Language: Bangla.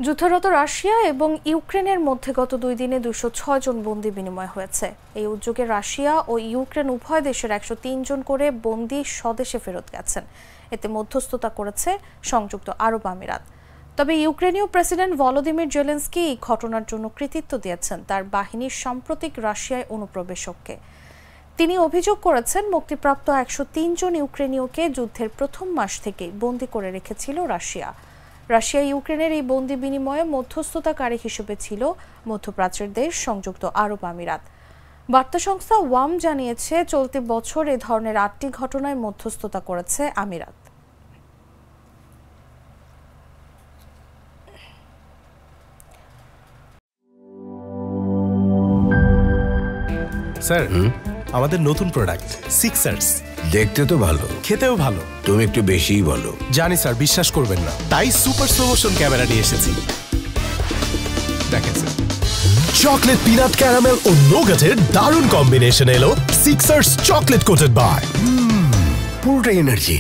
যুদ্ধরত রাশিয়া এবং ইউক্রেনের মধ্যে গত 2 দিনে 206 জন বন্দী বিনিময় হয়েছে। এই উদ্যোগে রাশিয়া ও ইউক্রেন উভয় দেশের 103 জন করে বন্দী স্বদেশে ফেরত গেছেন। এতে মধ্যস্থতা করেছে সংযুক্ত আরব আমিরাত। তবে ইউক্রেনীয় প্রেসিডেন্ট ভলোদিমির জেলেনস্কি এই ঘটনার জন্য কৃতিত্ব দিয়েছেন তার বাহিনীর সাম্প্রতিক রাশিয়ায় অনুপ্রবেশকে। তিনি অভিযোগ করেছেন মুক্তিপ্রাপ্ত 103 জন ইউক্রেনীয়কে যুদ্ধের প্রথম মাস থেকেই বন্দী করে রেখেছিল রাশিয়া। রাশিয়া ইউক্রেনের এই বন্দী বিনিময়ে মধ্যস্থতাকারী হিসেবে ছিল মধ্যপ্রাচ্যের দেশ সংযুক্ত আরব আমিরাত। বার্তা সংস্থা ওয়াম জানিয়েছে চলতি বছর এ ধরনের 8টি ঘটনায় মধ্যস্থতা করেছে আমিরাত। স্যার, আমাদের নতুন প্রোডাক্ট সিক্সার্স দেখতে তো ভালো, খেতেও ভালো। তুমি একটু বেশিই বলো। জানি স্যার, বিশ্বাস করবেন না, তাই সুপার স্লো মোশন ক্যামেরা নিয়ে এসেছি। দেখেন স্যার, চকলেট পিনাট ক্যারামেল ও নোগাটের দারুণ কম্বিনেশন এলো সিক্সার্স চকলেট কোটেড বার। পুরোটা এনার্জি।